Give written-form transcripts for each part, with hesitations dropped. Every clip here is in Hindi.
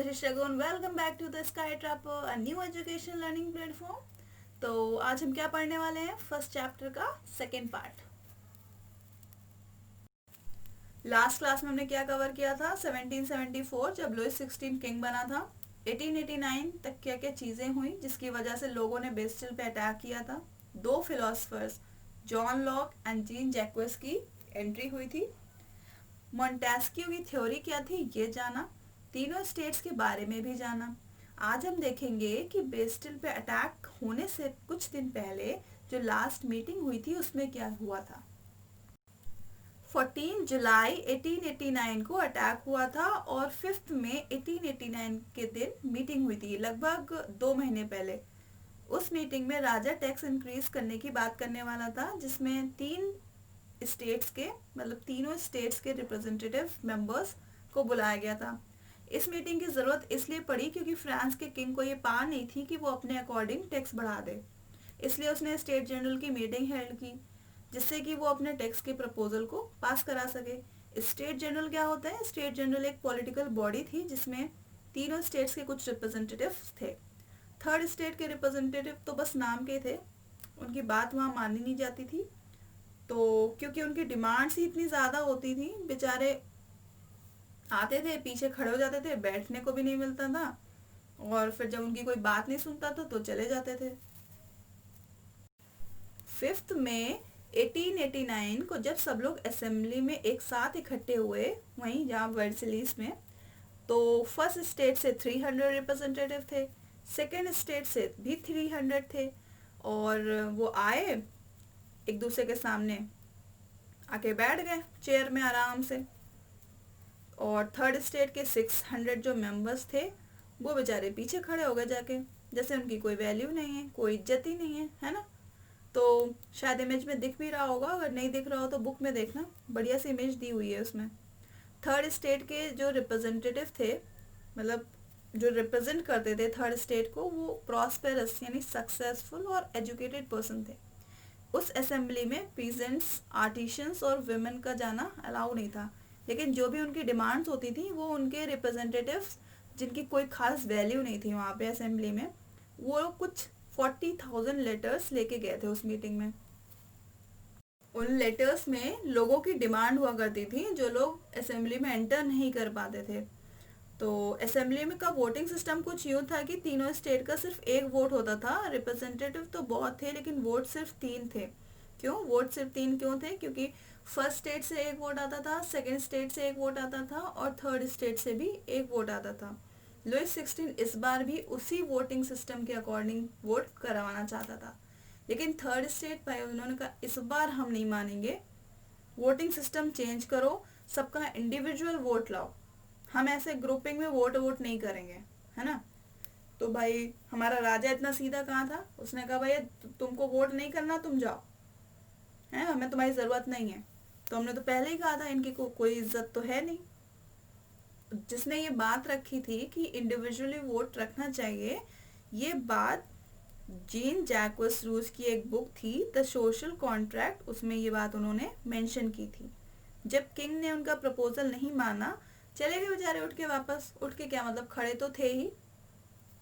is Shagun. Welcome back to the Sky Trapper, a new education learning platform. तो आज हम क्या पढ़ने वाले हैं? फर्स्ट चैप्टर का सेकेंड पार्ट. लास्ट क्लास में हमने क्या कवर किया था? 1774 जब लुइस 16 किंग बना था. 1889 तक क्या क्या चीज़ें हुई जिसकी वजह से लोगों ने बेस्टिल पे अटैक किया था. दो philosophers John Locke and Jean Jacques की एंट्री हुई थी. मॉन्टेस्क्यू की थ्योरी क्या थी ये जाना. तीनों स्टेट्स के बारे में भी जाना. आज हम देखेंगे कि बेस्टिल पे अटैक होने से कुछ दिन पहले जो लास्ट मीटिंग हुई थी उसमें क्या हुआ था. 14 जुलाई 1889 को अटैक हुआ था और 5 मई 1889 के दिन मीटिंग हुई थी, लगभग 2 महीने पहले. उस मीटिंग में राजा टैक्स इंक्रीज करने की बात करने वाला था जिसमें तीनों स्टेट्स के रिप्रेजेंटेटिव मेंबर्स को बुलाया गया था. इस मीटिंग की ज़रूरत इसलिए पड़ी क्योंकि फ्रांस के किंग को ये पार नहीं थी कि वो अपने अकॉर्डिंग टैक्स बढ़ा दे. इसलिए उसने स्टेट जनरल की मीटिंग हेल्ड की जिससे कि वो अपने टैक्स के प्रपोजल को पास करा सके. स्टेट जनरल क्या होता है? स्टेट जनरल एक पॉलिटिकल बॉडी थी जिसमें तीनों स्टेट्स के कुछ रिप्रेजेंटेटिव थे. थर्ड स्टेट के रिप्रेजेंटेटिव तो बस नाम के थे, उनकी बात वहाँ मानी नहीं जाती थी. तो क्योंकि उनकी डिमांड्स ही इतनी ज़्यादा होती थी, बेचारे आते थे, पीछे खड़े हो जाते थे, बैठने को भी नहीं मिलता था और फिर जब उनकी कोई बात नहीं सुनता था तो चले जाते थे. 5 मई 1889 को जब सब लोग असेंबली में एक साथ इकट्ठे हुए वहीं जहाँ वर्सलीस में, तो फर्स्ट स्टेट से 300 रिप्रेजेंटेटिव थे, सेकेंड स्टेट से भी 300 थे और वो आए एक दूसरे के सामने आके बैठ गए चेयर में आराम से. और थर्ड स्टेट के 600 जो मेंबर्स थे वो बेचारे पीछे खड़े हो गए जाके, जैसे उनकी कोई वैल्यू नहीं है, कोई इज्जत ही नहीं है ना. तो शायद इमेज में दिख भी रहा होगा, अगर नहीं दिख रहा हो तो बुक में देखना, बढ़िया सी इमेज दी हुई है उसमें. थर्ड स्टेट के जो रिप्रेजेंटेटिव थे, मतलब जो रिप्रेजेंट करते थे थर्ड स्टेट को, वो प्रॉस्पेरस यानी सक्सेसफुल और एजुकेटेड पर्सन थे. उस असेंबली में पीजेंट्स, आर्टिशंस और विमेन का जाना अलाउ नहीं था, लेकिन जो भी उनकी डिमांड्स होती थी वो उनके रिप्रेजेंटेटिव्स जिनकी कोई खास वैल्यू नहीं थी वहाँ पे असेंबली में, वो कुछ 40,000 लेटर्स लेके गए थे उस मीटिंग में. उन लेटर्स में लोगों की डिमांड हुआ करती थी जो लोग असेंबली में एंटर नहीं कर पाते थे. तो असेंबली में का वोटिंग सिस्टम कुछ यूँ था कि तीनों स्टेट का सिर्फ एक वोट होता था. रिप्रेजेंटेटिव तो बहुत थे लेकिन वोट सिर्फ 3 थे. क्यों वोट सिर्फ 3 क्यों थे? क्योंकि फर्स्ट स्टेट से एक वोट आता था, सेकेंड स्टेट से एक वोट आता था और थर्ड स्टेट से भी एक वोट आता था. लुइस 16 इस बार भी उसी वोटिंग सिस्टम के अकॉर्डिंग वोट करवाना चाहता था, लेकिन थर्ड स्टेट भाई उन्होंने कहा इस बार हम नहीं मानेंगे, वोटिंग सिस्टम चेंज करो, सबका इंडिविजुअल वोट लाओ, हम ऐसे ग्रुपिंग में वोट नहीं करेंगे, है ना. तो भाई हमारा राजा इतना सीधा कहाँ था, उसने कहा भाई तुमको वोट नहीं करना, तुम जाओ, है हमें तुम्हारी ज़रूरत नहीं है. तो हमने तो पहले ही कहा था इनकी कोई इज्जत तो है नहीं. जिसने ये बात रखी थी कि इंडिविजुअली वोट रखना चाहिए, ये बात जीन जैक्वेस रूस की एक बुक थी द सोशल कॉन्ट्रैक्ट, उसमें ये बात उन्होंने मेंशन की थी. जब किंग ने उनका प्रपोजल नहीं माना, चले गए बेचारे उठ के वापस. उठ के क्या मतलब, खड़े तो थे ही,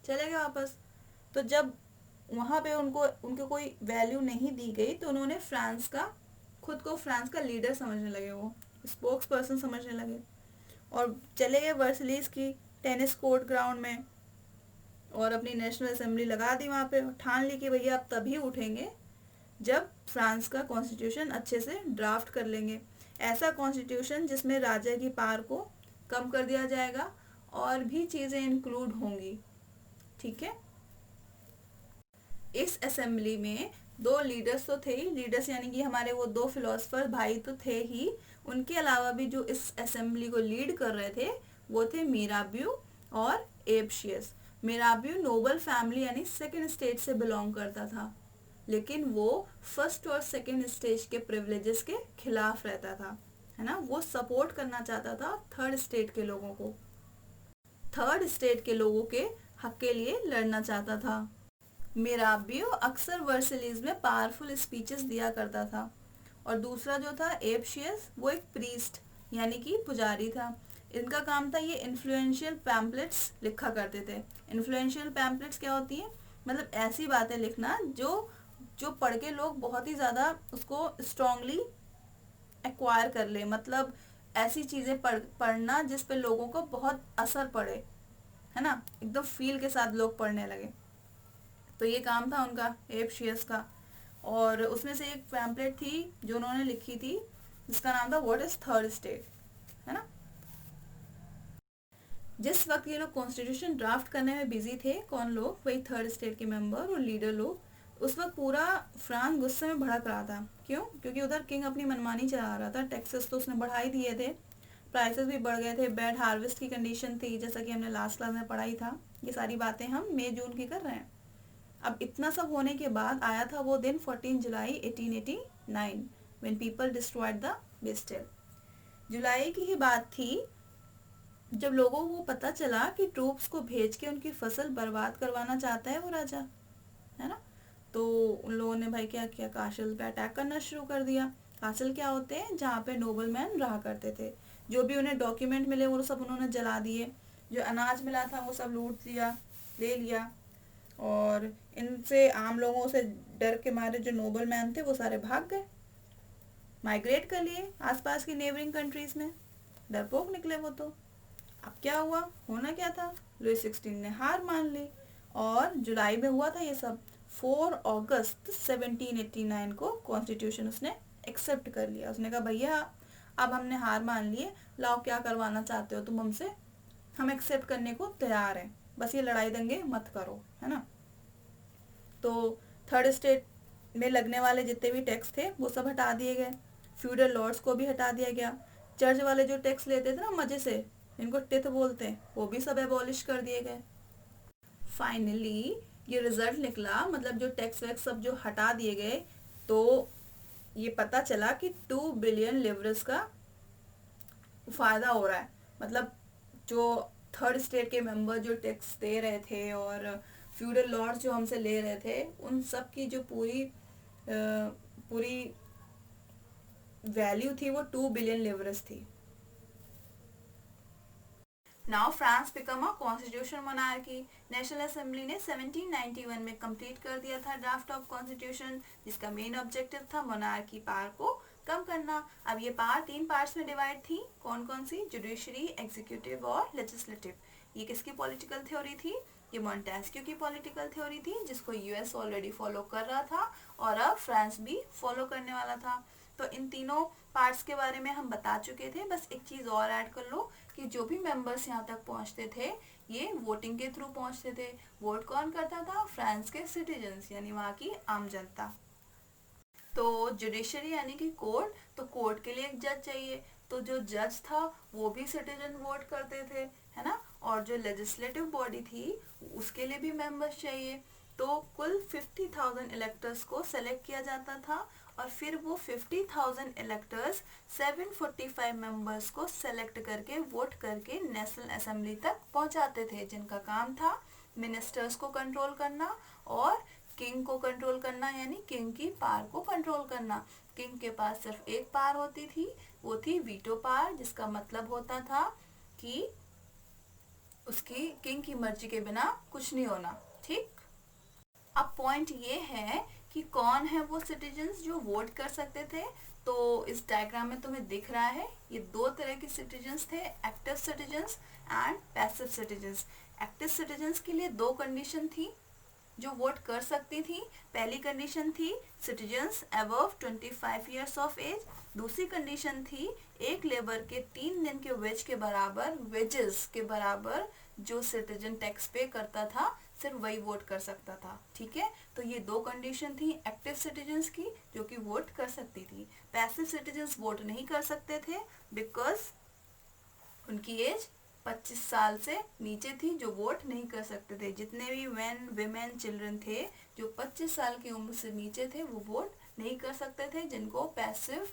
चले गए वापस. तो जब वहाँ पे उनको कोई वैल्यू नहीं दी गई तो उन्होंने खुद को फ्रांस का लीडर समझने लगे, वो स्पोक्स पर्सन समझने लगे और चले गए वर्सलीस की टेनिस कोर्ट ग्राउंड में और अपनी नेशनल असेंबली लगा दी वहाँ पे. ठान ली कि भैया आप तभी उठेंगे जब फ्रांस का कॉन्स्टिट्यूशन अच्छे से ड्राफ्ट कर लेंगे, ऐसा कॉन्स्टिट्यूशन जिसमें राजा की पावर को कम कर दिया जाएगा और भी चीज़ें इंक्लूड होंगी. ठीक है. इस असेंबली में 2 लीडर्स तो थे ही, लीडर्स यानी कि हमारे वो 2 फिलोसफर भाई तो थे ही, उनके अलावा भी जो इस असेंबली को लीड कर रहे थे वो थे मिराबियो और एब्शियस. मिराबियो नोबल फैमिली यानी सेकेंड स्टेट से बिलोंग करता था, लेकिन वो फर्स्ट और सेकेंड स्टेज के प्रिविलेजेस के खिलाफ रहता था, है ना. वो सपोर्ट करना चाहता था थर्ड स्टेट के लोगों को, थर्ड स्टेट के लोगों के हक के लिए लड़ना चाहता था. मिराबियो अक्सर वर्सलीज में पावरफुल स्पीचेस दिया करता था और दूसरा जो था एब्शियस, वो एक प्रीस्ट यानी कि पुजारी था. इनका काम था ये इन्फ्लुएंशियल पैम्पलेट्स लिखा करते थे। इन्फ्लुएंशियल पैम्पलेट्स क्या होती है, मतलब ऐसी बातें लिखना जो जो पढ़ के लोग बहुत ही ज़्यादा उसको स्ट्रांगली एक्वायर कर ले, मतलब ऐसी चीज़ें पढ़ना जिस पे लोगों को बहुत असर पड़े, है ना, एकदम फील के साथ लोग पढ़ने लगे। तो ये काम था उनका, एब शीयस का। और उसमें से एक पैम्पलेट थी जो उन्होंने लिखी थी जिसका नाम था व्हाट इज थर्ड स्टेट, है ना। जिस वक्त ये लोग कॉन्स्टिट्यूशन ड्राफ्ट करने में बिजी थे, कौन लोग, वही थर्ड स्टेट के मेंबर और लीडर लोग, उस वक्त पूरा फ्रांस गुस्से में भड़क रहा था। क्यों? क्योंकि उधर किंग अपनी मनमानी चला रहा था, टैक्सेस तो उसने बढ़ा ही दिए थे, प्राइसेस भी बढ़ गए थे, बैड हार्वेस्ट की कंडीशन थी, जैसा कि हमने लास्ट क्लास में पढ़ाई था। ये सारी बातें हम मई जून की कर रहे हैं। अब इतना सब होने के बाद आया था वो दिन 14 जुलाई 1889 when people destroyed the Bastille. जुलाई की ही बात थी जब लोगों को पता चला कि ट्रूप्स को भेज के उनकी फसल बर्बाद करवाना चाहता है वो राजा, है ना। तो उन लोगों ने भाई क्या किया, कासल पे अटैक करना शुरू कर दिया। कासल क्या होते हैं, जहाँ पे नोबल मैन रहा करते थे। जो भी उन्हें डॉक्यूमेंट मिले वो सब उन्होंने जला दिए, जो अनाज मिला था वो सब लूट लिया, ले लिया। और इनसे आम लोगों से डर के मारे जो नोबल मैन थे वो सारे भाग गए, माइग्रेट कर लिए आसपास की नेबरिंग कंट्रीज में, डरपोक निकले वो तो। अब क्या हुआ, होना क्या था, लुई 16 ने हार मान ली और जुलाई में हुआ था ये सब। 4 अगस्त 1789 को कॉन्स्टिट्यूशन उसने एक्सेप्ट कर लिया। उसने कहा भैया अब हमने हार मान लिए, लाओ क्या करवाना चाहते हो तुम हमसे, हम एक्सेप्ट करने को तैयार हैं, बस ये लड़ाई दंगे मत करो, है ना। तो थर्ड स्टेट में लगने वाले जितने भी टैक्स थे वो सब हटा दिए गए, फ्यूडल लॉर्ड्स को भी हटा दिया गया, चर्च वाले जो टैक्स लेते थे ना मजे से, इनको टिथ बोलते हैं, वो भी सब एबॉलिश कर दिए गए। फाइनली ये रिजल्ट निकला, मतलब जो टैक्स वैक्स सब जो हटा दिए गए, तो ये पता चला कि 2 बिलियन लिवरेज का फायदा हो रहा है। मतलब जो थर्ड स्टेट के मेंबर जो टैक्स दे रहे थे और फ्यूडल लॉर्ड्स जो हमसे ले रहे थे, उन सब की जो पूरी वैल्यू थी वो 2 बिलियन लिवरेज थी। Now France become a constitution monarchy. National assembly ने 1791 में कंप्लीट कर दिया था ड्राफ्ट ऑफ कॉन्स्टिट्यूशन, जिसका मेन ऑब्जेक्टिव था मोनार्की पावर को कम करना। अब ये पावर 3 पार्ट्स में डिवाइड थी, कौन कौन सी, जुडिशरी, एग्जीक्यूटिव और लेजिस्लेटिव। ये किसकी पॉलिटिकल थ्योरी थी, ये मॉन्टेस्क्यू की पॉलिटिकल थ्योरी थी, जिसको यूएस ऑलरेडी फॉलो कर रहा था और अब फ्रांस भी फॉलो करने वाला था। तो इन तीनों पार्ट्स के बारे में हम बता चुके थे, बस एक चीज और ऐड कर लो कि जो भी मेंबर्स यहाँ तक पहुँचते थे ये वोटिंग के थ्रू पहुँचते थे। वोट कौन करता था, फ्रांस के सिटीजन्स यानी वहाँ की आम जनता। तो जुडिशरी यानी कि कोर्ट, तो कोर्ट के लिए एक जज चाहिए, तो जो जज था वो भी सिटीजन वोट करते थे, है ना। और जो लेजिस्लेटिव बॉडी थी उसके लिए भी मेंबर्स चाहिए। तो कुल 50,000 इलेक्टर्स को सेलेक्ट किया जाता था और फिर वो 50,000 इलेक्टर्स 745 मेंबर्स को सेलेक्ट करके वोट करके नेशनल असेंबली तक पहुंचाते थे, जिनका काम था मिनिस्टर्स को कंट्रोल करना और किंग को कंट्रोल करना, यानी किंग की पावर को कंट्रोल करना। किंग के पास सिर्फ एक पावर होती थी, वो थी वीटो पावर, जिसका मतलब होता था कि उसकी किंग की मर्जी के बिना कुछ नहीं होना, ठीक। अब पॉइंट ये है कि कौन है वो सिटीजन्स जो वोट कर सकते थे। तो इस डायग्राम में तुम्हें दिख रहा है ये 2 तरह के सिटीजन्स थे, active citizens and passive citizens. Active citizens के लिए 2 कंडीशन थी जो वोट कर सकती थी। पहली कंडीशन थी citizens above 25 years of age. दूसरी कंडीशन थी एक लेबर के 3 दिन के वेज के बराबर, वेजेस के बराबर जो सिटीजन टैक्स पे करता था सिर्फ वही वोट कर सकता था, ठीक है। तो ये 2 कंडीशन थी एक्टिव सिटीजन्स की जो कि वोट कर सकती थी। पैसिव सिटीजन्स वोट नहीं कर सकते थे बिकॉज उनकी एज 25 साल से नीचे थी, जो वोट नहीं कर सकते थे। जितने भी मैन, विमेन, चिल्ड्रन थे जो 25 साल की उम्र से नीचे थे वो वोट नहीं कर सकते थे, जिनको पैसिव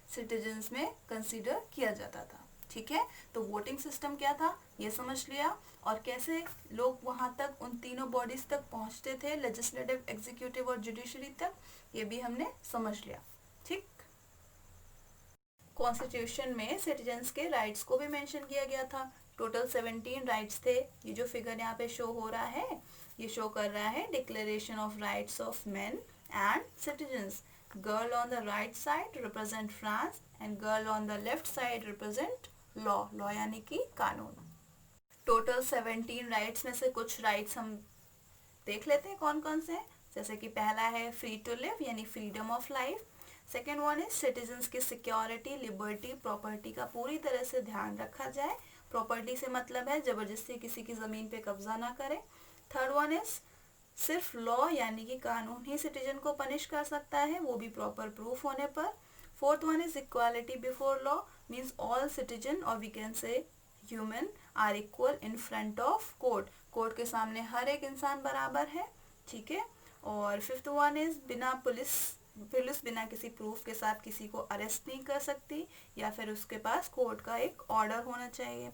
सिटीजन्स में कंसीडर किया जाता था, ठीक है। तो वोटिंग सिस्टम क्या था ये समझ लिया, और कैसे लोग वहां तक उन तीनों बॉडीज तक पहुंचते थे, लेजिस्लेटिव, एग्जीक्यूटिव और जुडिशरी तक, ये भी हमने समझ लिया, ठीक। कॉन्स्टिट्यूशन में सिटीजन्स के राइट्स को भी मेंशन किया गया था। टोटल 17 राइट्स थे। ये जो फिगर यहाँ पे शो हो रहा है ये शो कर रहा है declaration of rights of main and citizens. Girl on the right side represent France and girl on the left side represent law. Law यानी कि कानून। टोटल 17 राइट्स में से कुछ राइट्स हम देख लेते हैं कौन कौन से हैं। जैसे कि पहला है फ्री टू लिव यानी freedom of life. Second one is citizens की सिक्योरिटी, लिबर्टी, प्रॉपर्टी का पूरी तरह से ध्यान रखा जाए। प्रॉपर्टी से मतलब है जबरदस्ती किसी की ज़मीन पे कब्जा ना करें। थर्ड वन इज सिर्फ लॉ यानी कि कानून ही सिटीजन को पनिश कर सकता है, वो भी प्रॉपर प्रूफ होने पर। Fourth one is equality before law, means all citizen और we can say human are equal in front of court. Court के सामने हर एक इंसान बराबर है, ठीक है। और फिफ्थ वन इज पुलिस बिना किसी प्रूफ के साथ किसी को अरेस्ट नहीं कर सकती, या फिर उसके पास कोर्ट का एक ऑर्डर होना चाहिए।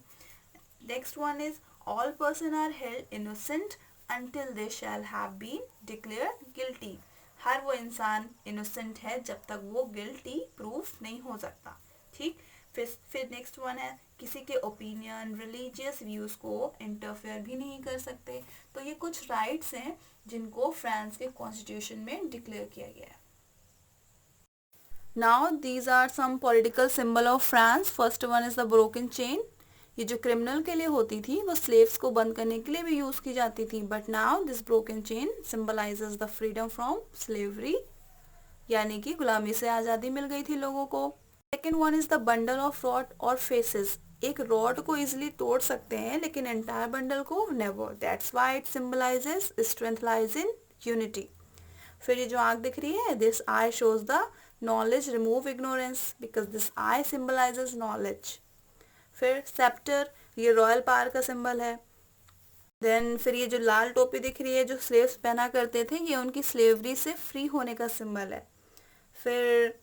Next one is all person are held innocent until they shall have been declared guilty। हर वो इंसान इनोसेंट है जब तक वो गिल्टी प्रूफ नहीं हो सकता, ठीक। फिर नेक्स्ट वन है किसी के ओपिनियन, रिलीजियस व्यूज को इंटरफेयर भी नहीं कर सकते। तो ये कुछ राइट्स हैं जिनको फ्रांस के कॉन्स्टिट्यूशन में डिक्लेयर किया गया है। Now these are some political symbol of France. First one is the broken chain. ये जो क्रिमिनल के लिए होती थी वो स्लेव्स को बंद करने के लिए भी यूज की जाती थी, but now this broken chain symbolizes the freedom from slavery, यानी कि गुलामी से आज़ादी मिल गई थी लोगों को। Second one is the bundle of rod और फेसेस। एक रॉड को इजिली तोड़ सकते हैं लेकिन एंटायर बंडल को never, that's why it symbolizes strength lies in unity. फिर ये जो आँख दिख रही है, this I shows the knowledge remove ignorance because this I symbolizes knowledge. फिर सेप्टर, ये रॉयल पावर का सिंबल है। देन फिर ये जो लाल टोपी दिख रही है जो स्लेव्स पहना करते थे, ये उनकी स्लेवरी से फ्री होने का सिंबल है। फिर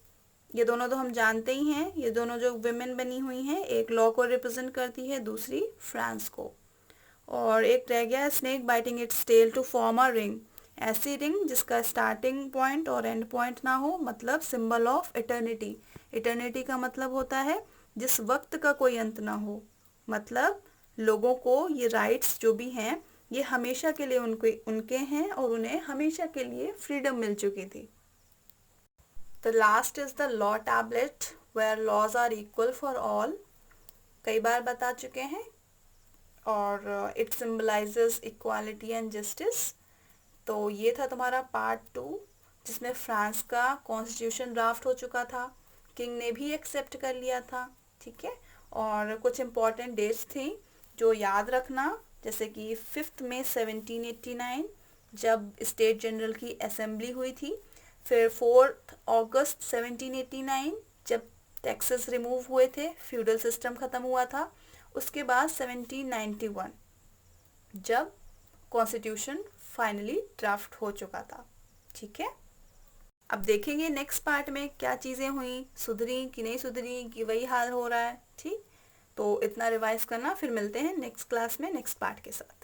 ये दोनों तो हम जानते ही हैं, ये दोनों जो विमेन बनी हुई हैं, एक लॉ को रिप्रेजेंट करती है, दूसरी फ्रांस को। और एक रह गया snake biting its tail to form a ring. ऐसी रिंग जिसका स्टार्टिंग पॉइंट और एंड पॉइंट ना हो, मतलब सिंबल ऑफ इटर्निटी। इटर्निटी का मतलब होता है जिस वक्त का कोई अंत ना हो, मतलब लोगों को ये राइट्स जो भी हैं ये हमेशा के लिए उनके हैं और उन्हें हमेशा के लिए फ्रीडम मिल चुकी थी। The last is the law tablet where laws are equal for all. कई बार बता चुके हैं, और it symbolises equality and justice. तो ये था तुम्हारा पार्ट 2 जिसमें फ्रांस का कॉन्स्टिट्यूशन ड्राफ्ट हो चुका था, किंग ने भी एक्सेप्ट कर लिया था, ठीक है। और कुछ इम्पॉर्टेंट डेट्स थी जो याद रखना, जैसे कि 5 मई 1789 जब स्टेट जनरल की असेंबली हुई थी। फिर 4 अगस्त 1789 जब टैक्सेस रिमूव हुए थे, फ्यूडल सिस्टम ख़त्म हुआ था। उसके बाद 1791 जब कॉन्स्टिट्यूशन फाइनली ड्राफ्ट हो चुका था, ठीक है। अब देखेंगे नेक्स्ट पार्ट में क्या चीज़ें हुई, सुधरी कि नहीं सुधरी, कि वही हाल हो रहा है, ठीक। तो इतना रिवाइज करना, फिर मिलते हैं नेक्स्ट क्लास में नेक्स्ट पार्ट के साथ।